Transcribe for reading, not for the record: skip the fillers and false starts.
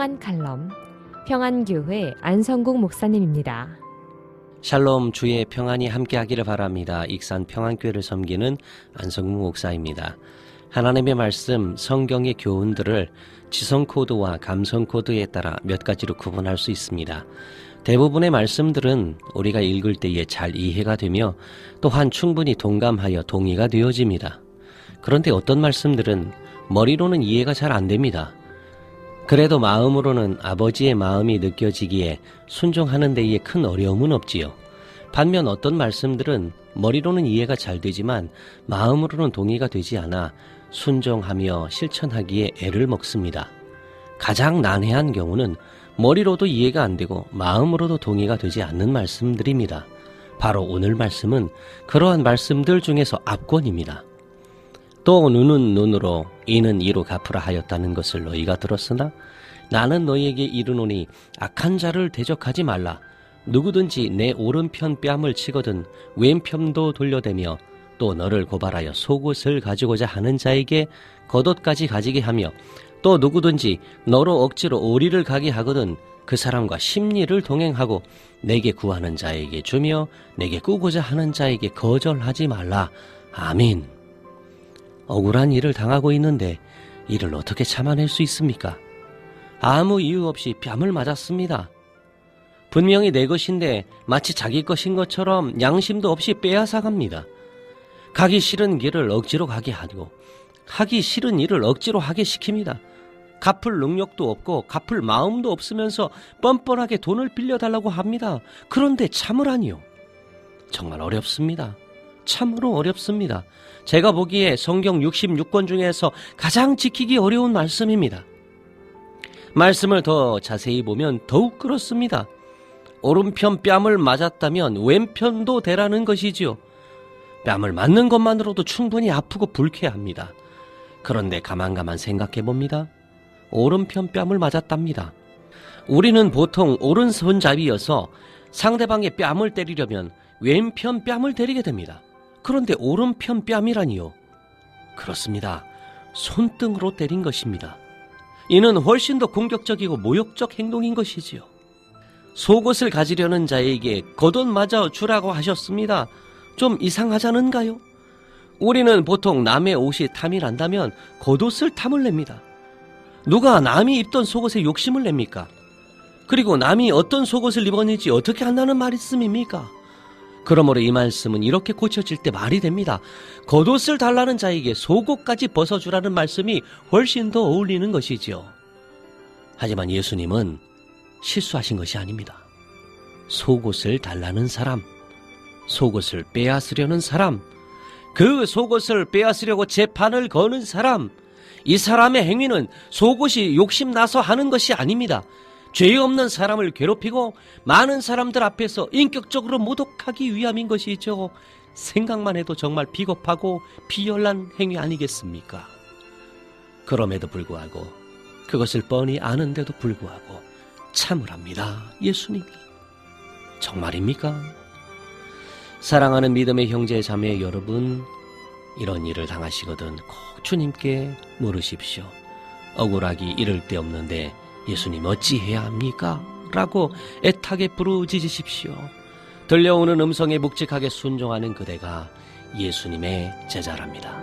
평안 칼럼, 평안교회 안성국 목사님입니다. 샬롬, 주의 평안이 함께하기를 바랍니다. 익산 평안교회를 섬기는 안성국 목사입니다. 하나님의 말씀, 성경의 교훈들을 지성코드와 감성코드에 따라 몇 가지로 구분할 수 있습니다. 대부분의 말씀들은 우리가 읽을 때에 잘 이해가 되며 또한 충분히 동감하여 동의가 되어집니다. 그런데 어떤 말씀들은 머리로는 이해가 잘 안 됩니다. 그래도 마음으로는 아버지의 마음이 느껴지기에 순종하는 데에 큰 어려움은 없지요. 반면 어떤 말씀들은 머리로는 이해가 잘 되지만 마음으로는 동의가 되지 않아 순종하며 실천하기에 애를 먹습니다. 가장 난해한 경우는 머리로도 이해가 안 되고 마음으로도 동의가 되지 않는 말씀들입니다. 바로 오늘 말씀은 그러한 말씀들 중에서 압권입니다. 또 눈은 눈으로 이는 이로 갚으라 하였다는 것을 너희가 들었으나 나는 너희에게 이르노니 악한 자를 대적하지 말라. 누구든지 내 오른편 뺨을 치거든 왼편도 돌려대며 또 너를 고발하여 속옷을 가지고자 하는 자에게 겉옷까지 가지게 하며 또 누구든지 너로 억지로 오리를 가게 하거든 그 사람과 심리를 동행하고 내게 구하는 자에게 주며 내게 꾸고자 하는 자에게 거절하지 말라. 아멘. 억울한 일을 당하고 있는데 이를 어떻게 참아낼 수 있습니까? 아무 이유 없이 뺨을 맞았습니다. 분명히 내 것인데 마치 자기 것인 것처럼 양심도 없이 빼앗아갑니다. 가기 싫은 길을 억지로 가게 하고 하기 싫은 일을 억지로 하게 시킵니다. 갚을 능력도 없고 갚을 마음도 없으면서 뻔뻔하게 돈을 빌려달라고 합니다. 그런데 참으라니요. 정말 어렵습니다. 참으로 어렵습니다. 제가 보기에 성경 66권 중에서 가장 지키기 어려운 말씀입니다. 말씀을 더 자세히 보면 더욱 그렇습니다. 오른편 뺨을 맞았다면 왼편도 대라는 것이지요. 뺨을 맞는 것만으로도 충분히 아프고 불쾌합니다. 그런데 가만 생각해 봅니다. 오른편 뺨을 맞았답니다. 우리는 보통 오른손잡이여서 상대방의 뺨을 때리려면 왼편 뺨을 때리게 됩니다. 그런데 오른편 뺨이라니요. 그렇습니다. 손등으로 때린 것입니다. 이는 훨씬 더 공격적이고 모욕적 행동인 것이지요. 속옷을 가지려는 자에게 겉옷 맞아 주라고 하셨습니다. 좀 이상하지 않은가요? 우리는 보통 남의 옷이 탐이 난다면 겉옷을 탐을 냅니다. 누가 남이 입던 속옷에 욕심을 냅니까? 그리고 남이 어떤 속옷을 입었는지 어떻게 한다는 말씀입니까? 그러므로 이 말씀은 이렇게 고쳐질 때 말이 됩니다. 겉옷을 달라는 자에게 속옷까지 벗어주라는 말씀이 훨씬 더 어울리는 것이지요. 하지만 예수님은 실수하신 것이 아닙니다. 속옷을 달라는 사람, 속옷을 빼앗으려는 사람, 그 속옷을 빼앗으려고 재판을 거는 사람, 이 사람의 행위는 속옷이 욕심나서 하는 것이 아닙니다. 죄 없는 사람을 괴롭히고 많은 사람들 앞에서 인격적으로 모독하기 위함인 것이죠. 생각만 해도 정말 비겁하고 비열한 행위 아니겠습니까? 그럼에도 불구하고 그것을 뻔히 아는데도 불구하고 참으랍니다. 예수님이. 정말입니까? 사랑하는 믿음의 형제 자매 여러분, 이런 일을 당하시거든 꼭 주님께 물으십시오. 억울하기 이를 데 없는데 예수님 어찌해야 합니까? 라고 애타게 부르짖으십시오. 들려오는 음성에 묵직하게 순종하는 그대가 예수님의 제자랍니다.